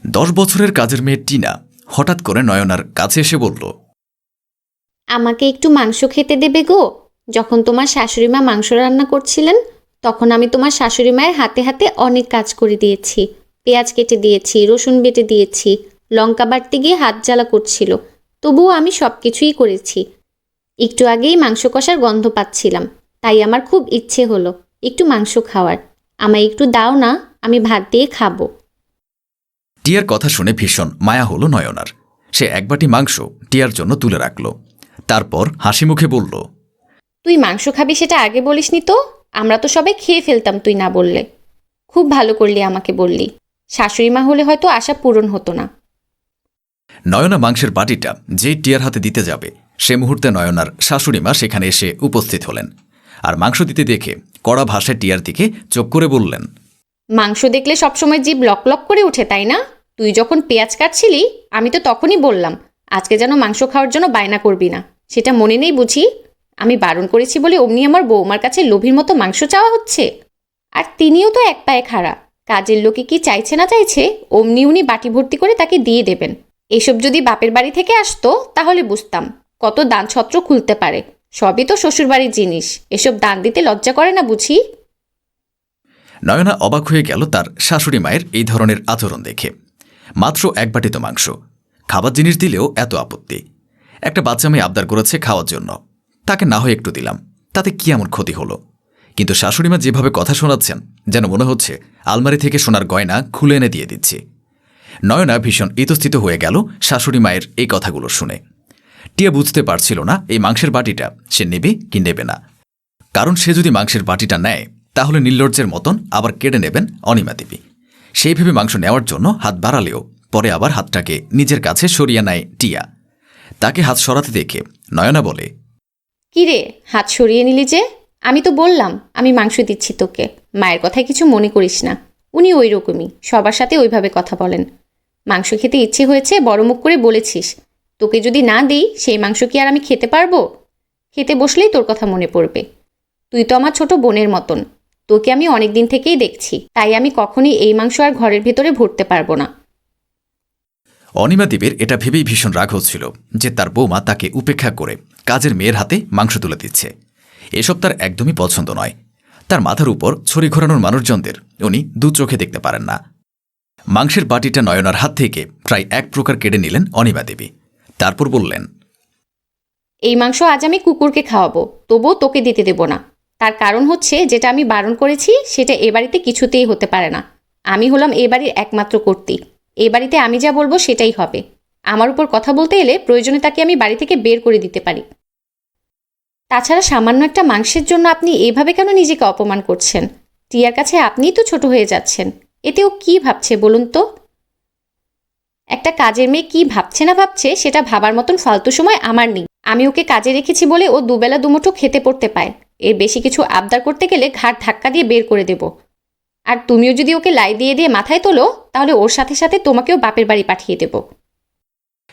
10 বছরের কাজের মেয়ে টিনা হঠাৎ করে নয়নার কাছে এসে বলল, আমাকে একটু মাংস খেতে দেবে গো? যখন তোমার শাশুড়ি মা মাংস রান্না করছিলেন তখন আমি তোমার শাশুড়ি মায়ের হাতে হাতে অনেক কাজ করে দিয়েছি। পেঁয়াজ কেটে দিয়েছি, রসুন বেটে দিয়েছি, লঙ্কা বাটতে গিয়ে হাত জ্বালা করছিল, তবুও আমি সব কিছুই করেছি। একটু আগেই মাংস কষার গন্ধ পাচ্ছিলাম, তাই আমার খুব ইচ্ছে হলো একটু মাংস খাওয়ার। আমায় একটু দাও না, আমি ভাত দিয়ে খাবো। টিয়ার কথা শুনে ভীষণ মায়া হলো নয়নার। সে এক বাটি মাংস টিয়ার জন্য তুলে রাখল। তারপর হাসি মুখে বলল, তুই মাংস খাবি সেটা আগে বলিসনি তো, আমরা তো সবাই খেয়ে ফেলতাম তুই না বললে। খুব ভালো করলি আমাকে বললি, শাশুড়ি মা হলে হয়তো আশা পূরণ হতো না। নয়না মাংসের বাটিটা যে টিয়ার হাতে দিতে যাবে সে মুহূর্তে নয়নার শাশুড়িমা সেখানে এসে উপস্থিত হলেন। আর মাংস দিতে দেখে কড়া ভাষায় টিয়ার দিকে চোখ করে বললেন, মাংস দেখলে সবসময় জিভ লক লক করে ওঠে তাই না? তুই যখন পেঁয়াজ কাটছিলি আমি তো তখনই বললাম আজকে যেন মাংস খাওয়ার জন্য বায়না করবি না। সেটা মনে নেই বুঝি? আমি বারণ করেছি বলে অমনি আমার বৌমার কাছে লোভীর মতো মাংস চাওয়া হচ্ছে। আর তিনিও তো এক পায়ে খাড়া, কাজের লোকে কি চাইছে না চাইছে অমনি উনি বাটি ভর্তি করে তাকে দিয়ে দেবেন। এসব যদি বাপের বাড়ি থেকে আসতো তাহলে বুঝতাম কত দান ছত্র খুলতে পারে। সবই তো শ্বশুরবাড়ির জিনিস, এসব দান দিতে লজ্জা করে না বুঝি? নয়না অবাক হয়ে গেল তার শাশুড়ি মায়ের এই ধরনের আচরণ দেখে। মাত্র এক বাটি তো মাংস, খাবার জিনিস দিলেও এত আপত্তি। একটা বাচ্চা মেয়ে আবদার করেছে খাওয়ার জন্য, তাকে না হয় একটু দিলাম, তাতে কি এমন ক্ষতি হলো? কিন্তু শাশুড়িমা যেভাবে কথা শোনাচ্ছেন যেন মনে হচ্ছে আলমারি থেকে সোনার গয়না খুলে এনে দিয়ে দিচ্ছি। নয়না ভীষণ ইতস্থিত হয়ে গেল শাশুড়ি মায়ের এই কথাগুলো শুনে। টিয়া বুঝতে পারছিল না এই মাংসের বাটিটা সে নেবে কি নেবে না। কারণ সে যদি মাংসের বাটিটা নেয় তাহলে নির্লজ্জের মতন আবার কেড়ে নেবেন অনিমা দেবী। সেই ভেবে মাংস নেওয়ার জন্য হাত বাড়ালেও পরে আবার হাতটাকে নিজের কাছে সরিয়ে নেয় টিয়া। তাকে হাত সরাতে দেখে নয়না বলে, কিরে, হাত সরিয়ে নিলি যে? আমি তো বললাম আমি মাংস দিচ্ছি তোকে, মায়ের কথায় কিছু মনে করিস না। উনি ওই রকমই, সবার সাথে ওইভাবে কথা বলেন। মাংস খেতে ইচ্ছে হয়েছে বড় মুখ করে বলেছিস, তোকে যদি না দিই সেই মাংস কি আর আমি খেতে পারবো? খেতে বসলেই তোর কথা মনে পড়বে। তুই তো আমার ছোট বোনের মতন, তোকে আমি অনেক দিন থেকেই দেখছি, তাই আমি কখনই এই মাংস আর ঘরের ভেতরে ভরতে পারবো না। অনিমা দেবীর এটা ভেবেই ভীষণ রাগ হচ্ছিল যে তার বৌমা তাকে উপেক্ষা করে কাজের মেয়ের হাতে মাংস তুলে দিচ্ছে। এসব তার একদমই পছন্দ নয়। তার মাথার উপর ছড়ি ঘোরানোর মানুষজনদের উনি দু চোখে দেখতে পারেন না। মাংসের বাটিটা নয়নার হাত থেকে প্রায় এক প্রকার কেড়ে নিলেন অনিমা দেবী। তারপর বললেন, এই মাংস আজ আমি কুকুরকে খাওয়াবো, তবুও তোকে দিতে দেব না। তার কারণ হচ্ছে যেটা আমি বারণ করেছি সেটা এ বাড়িতে কিছুতেই হতে পারে না। আমি হলাম এ বাড়ির একমাত্র কর্ত্রী, এ বাড়িতে আমি যা বলবো সেটাই হবে। আমার উপর কথা বলতে এলে প্রয়োজনে তাকে আমি বাড়ি থেকে বের করে দিতে পারি। তাছাড়া সামান্য একটা মাংসের জন্য আপনি এভাবে কেন নিজেকে অপমান করছেন? টিয়ার কাছে আপনিই তো ছোট হয়ে যাচ্ছেন। এতে ও কী ভাবছে বলুন তো? একটা কাজের মেয়ে কী ভাবছে না ভাবছে সেটা ভাবার মতন ফালতু সময় আমার নেই। আমি ওকে কাজে রেখেছি বলে ও দুবেলা দুমুঠো খেতে পড়তে পায়। এর বেশি কিছু আবদার করতে গেলে ঘাট ধাক্কা দিয়ে বের করে দেব। আর তুমিও যদি ওকে লাই দিয়ে দিয়ে মাথায় তোলো তাহলে ওর সাথে সাথে তোমাকেও বাপের বাড়ি পাঠিয়ে দেব।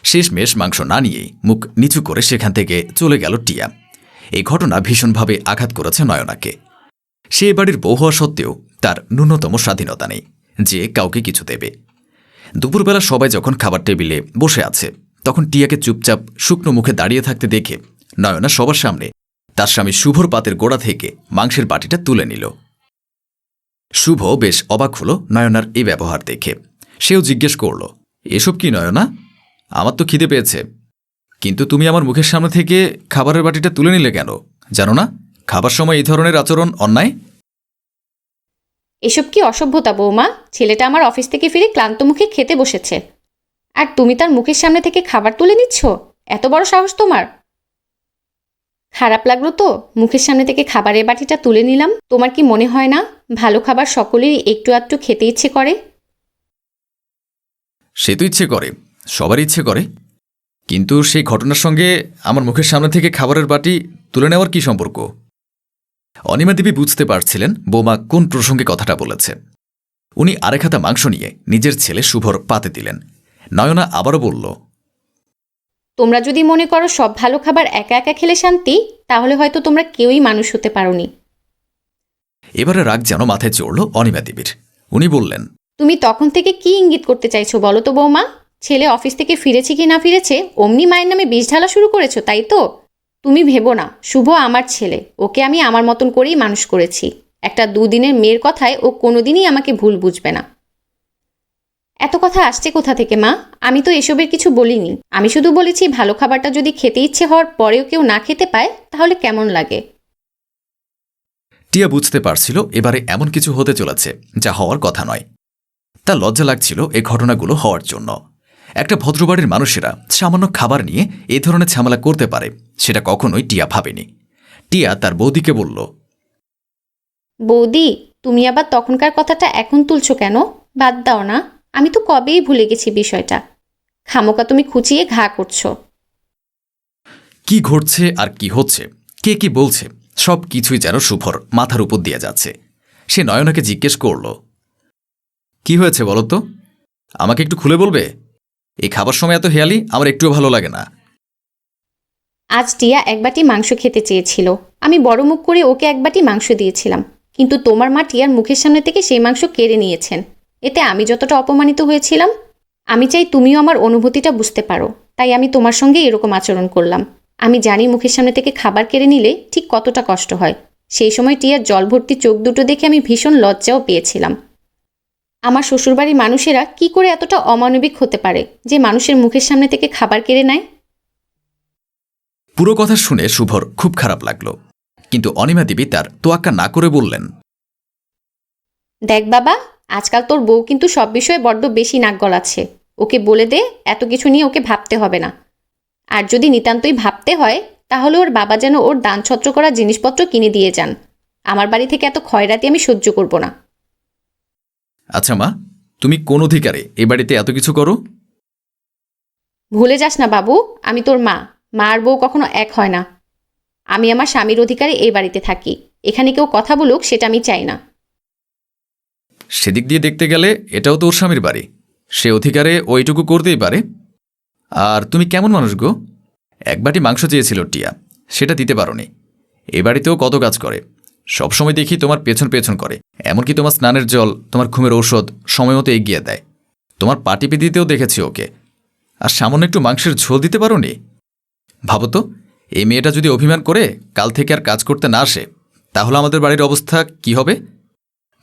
শেষমেশ মাংস না নিয়েই মুখ নিচু করে সেখান থেকে চলে গেল টিয়া। এই ঘটনা ভীষণভাবে আঘাত করেছে নয়নাকে। সে বাড়ির বউ হওয়া সত্ত্বেও তার ন্যূনতম স্বাধীনতা নেই যে কাউকে কিছু দেবে। দুপুরবেলা সবাই যখন খাবার টেবিলে বসে আছে তখন টিয়াকে চুপচাপ শুকনো মুখে দাঁড়িয়ে থাকতে দেখে নয়না সবার সামনে তার স্বামী শুভর পাতের গোড়া থেকে মাংসের বাটিটা তুলে নিল। শুভ বেশ অবাক হল নয়নার এই ব্যবহার দেখে। সেও জিজ্ঞেস করল, এসব কি নয়না? আমার তো খিদে পেয়েছে, কিন্তু তুমি আমার মুখের সামনে থেকে খাবারের বাটিটা তুলে নিলে কেন? জানো না খাবার সময় এই ধরনের আচরণ অন্যায়? এসব কি অসভ্যতা বৌমা? ছেলেটা আমার অফিস থেকে ফিরে ক্লান্ত মুখে খেতে বসেছে, আর তুমি তার মুখের সামনে থেকে খাবার তুলে নিচ্ছ? এত বড় সাহস তোমার! খারাপ লাগলো তো মুখের সামনে থেকে খাবারের বাটিটা তুলে নিলাম? তোমার কি মনে হয় না ভালো খাবার সকলেরই একটু আধটু খেতে ইচ্ছে করে? সে তো ইচ্ছে করে, সবার ইচ্ছে করে, কিন্তু সেই ঘটনার সঙ্গে আমার মুখের সামনে থেকে খাবারের বাটি তুলে নেওয়ার কি সম্পর্ক? অনিমা দেবী বুঝতে পারছিলেন বৌমা কোন প্রসঙ্গে কথাটা বলেছে। উনি আরেক হাতা মাংস নিয়ে নিজের ছেলে শুভর পাতে দিলেন। নয়না আবারও বলল, তোমরা যদি মনে করো সব ভালো খাবার একা একা খেলে শান্তি, তাহলে হয়তো তোমরা কেউই মানুষ হতে পারোনি। এবারে রাগ যেন মাথায় চড়ল অনিমা দেবীর। উনি বললেন, তুমি তখন থেকে কি ইঙ্গিত করতে চাইছো বলো তো বৌমা? ছেলে অফিস থেকে ফিরেছে কি না ফিরেছে অমনি মায়ের নামে বিষ ঢালা শুরু করেছো, তাই তো? তুমি ভেবো না, শুভ আমার ছেলে, ওকে আমি আমার মতন করেই মানুষ করেছি। একটা দুদিনের মেয়ের কথায় ও কোনোদিনই আমাকে ভুল বুঝবে না। এত কথা আসছে কোথা থেকে মা? আমি তো এসবের কিছু বলিনি। আমি শুধু বলেছি ভালো খাবারটা যদি খেতে ইচ্ছে হওয়ার পরেও কেউ না খেতে পায় তাহলে কেমন লাগে। টিয়া বুঝতে পারছিল এবারে এমন কিছু হতে চলেছে যা হওয়ার কথা নয়। তার লজ্জা লাগছিল এই ঘটনাগুলো হওয়ার জন্য। একটা ভদ্রবাড়ির মানুষেরা সামান্য খাবার নিয়ে এ ধরনের ঝামেলা করতে পারে সেটা কখনোই টিয়া ভাবেনি। টিয়া তার বৌদিকে বলল, বৌদি, তুমি আবার তখনকার কথাটা এখন তুলছো কেন? বাদ দাও না, আমি তো কবেই ভুলে গেছি বিষয়টা। খামোকা তুমি খুঁচিয়ে ঘা করছো। কি ঘটছে আর কি হচ্ছে, কে কি বলছে, সব কিছুই যেন শুভর মাথার উপর দিয়ে যাচ্ছে। সে নয়নাকে জিজ্ঞেস করল, কি হয়েছে বলো তো? আমাকে একটু খুলে বলবে? এই খাবার সময় এত হেয়ালি আমার একটুও ভালো লাগে না। আজ টিয়া এক বাটি মাংস খেতে চেয়েছিল। আমি বড় মুখ করে ওকে এক বাটি মাংস দিয়েছিলাম, কিন্তু তোমার মা টিয়ার মুখের সামনে থেকে সেই মাংস কেড়ে নিয়েছেন। এতে আমি যতটা অপমানিত হয়েছিলাম, আমি চাই তুমিও আমার অনুভূতিটা বুঝতে পারো, তাই আমি তোমার সঙ্গে এরকম আচরণ করলাম। আমি জানি মুখের সামনে থেকে খাবার কেড়ে নিলে ঠিক কতটা কষ্ট হয়। সেই সময় টিয়ার জল ভর্তি চোখ দুটো দেখে আমি ভীষণ লজ্জাও পেয়েছিলাম। আমার শ্বশুরবাড়ির মানুষেরা কি করে এতটা অমানবিক হতে পারে যে মানুষের মুখের সামনে থেকে খাবার কেড়ে নেয়? পুরো কথা শুনে শুভর খুব খারাপ লাগল, কিন্তু অনিমা দেবী তার তোয়াক্কা না করে বললেন, দেখ বাবা, আজকাল তোর বউ কিন্তু সব বিষয়ে বড্ড বেশি নাক গলাচ্ছে। ওকে বলে দে এত কিছু নিয়ে ওকে ভাবতে হবে না। আর যদি নিতান্তই ভাবতে হয় তাহলে ওর বাবা যেন ওর দানছত্র করা জিনিসপত্র কিনে দিয়ে যান। আমার বাড়ি থেকে এত খয়রাতি আমি সহ্য করব না। আচ্ছা মা, তুমি কোন অধিকারে এ বাড়িতে এত কিছু করো? ভুলে যাস না বাবু, আমি তোর মা। মা আর বউ কখনো এক হয় না। আমি আমার স্বামীর অধিকারে এই বাড়িতে থাকি। এখানে কেউ কথা বলুক সেটা আমি চাই না। সেদিক দিয়ে দেখতে গেলে এটাও তো ওর স্বামীর বাড়ি, সে অধিকারে ওইটুকু করতেই পারে। আর তুমি কেমন মানুষ গো? এক বাটি মাংস চেয়েছিল টিয়া, সেটা দিতে পারোনি। এ বাড়িতেও কত কাজ করে, সবসময় দেখি তোমার পেছন পেছন করে। এমনকি তোমার স্নানের জল, তোমার ঘুমের ঔষধ সময় মতো এগিয়ে দেয়। তোমার পা টিপে দিতেও দেখেছি ওকে। আর সামান্য একটু মাংসের ঝোল দিতে পারোনি? ভাবো তো, এই মেয়েটা যদি অভিমান করে কাল থেকে আর কাজ করতে না আসে, তাহলে আমাদের বাড়ির অবস্থা কি হবে?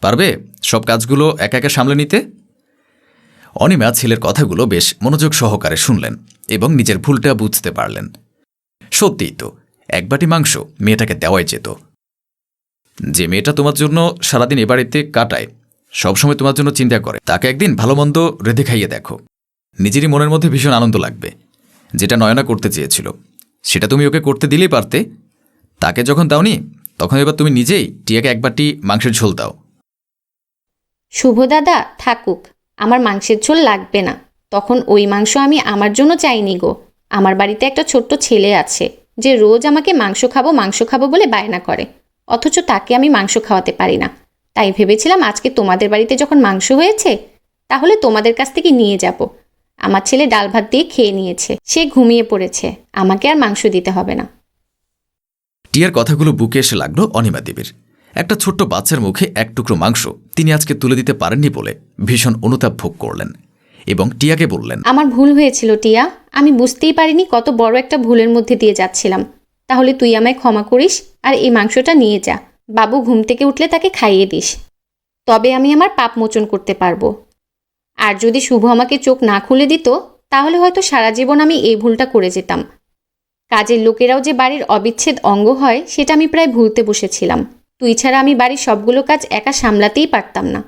পারবে সব কাজগুলো একা একা সামলে নিতে? অনিমা ছেলের কথাগুলো বেশ মনোযোগ সহকারে শুনলেন এবং নিজের ভুলটা বুঝতে পারলেন। সত্যিই তো, এক বাটি মাংস মেয়েটাকে দেওয়াই যেত। যে মেয়েটা তোমার জন্য সারাদিন এ বাড়িতে কাটায়, সবসময় তোমার জন্য চিন্তা করে, তাকে একদিন ভালো মন্দ রেঁধে খাইয়ে দেখো। নিজেরই মনের মধ্যে ভীষণ আনন্দ লাগবে। যেটা নয়না করতে চেয়েছিল সেটা তুমি ওকে করতে দিলেই পারতে। তাকে যখন দাওনি, তখন এবার তুমি নিজেই টিয়াকে এক বাটি মাংসের ঝোল দাও। শুভ দাদা থাকুক, আমার মাংসের ঝোল লাগবে না। তখন ওই মাংস আমি আমার জন্য চাইনি গো। আমার বাড়িতে একটা ছোট্ট ছেলে আছে যে রোজ আমাকে মাংস খাবো বলে বায়না করে, অথচ তাকে আমি মাংস খাওয়াতে পারি না। তাই ভেবেছিলাম আজকে তোমাদের বাড়িতে যখন মাংস হয়েছে তাহলে তোমাদের কাছ থেকে নিয়ে যাব। আমার ছেলে ডাল ভাত দিয়ে খেয়ে নিয়েছে, সে ঘুমিয়ে পড়েছে, আমাকে আর মাংস দিতে হবে না। টিয়ার কথাগুলো বুকে এসে লাগলো অনিমা দেবীর। একটা ছোট্ট বাচ্চার মুখে এক টুকরো মাংস তিনি আজকে তুলে দিতে পারেননি বলে ভীষণ অনুতাপ ভোগ করলেন এবং টিয়াকে বললেন, আমার ভুল হয়েছিল টিয়া, আমি বুঝতেই পারিনি কত বড় একটা ভুলের মধ্যে দিয়ে যাচ্ছিলাম। তাহলে তুই আমায় ক্ষমা করিস আর এই মাংসটা নিয়ে যা। বাবু ঘুম থেকে উঠলে তাকে খাইয়ে দিস, তবে আমি আমার পাপ মোচন করতে পারবো। আর যদি শুভ আমাকে চোখ না খুলে দিত তাহলে হয়তো সারা জীবন আমি এই ভুলটা করে যেতাম। কাজের লোকেরাও যে বাড়ির অবিচ্ছেদ অঙ্গ হয় সেটা আমি প্রায় ভুলতে বসেছিলাম। তুই ছাড়া আমি বাড়ির সবগুলো কাজ একা সামলাতেই পারতাম না।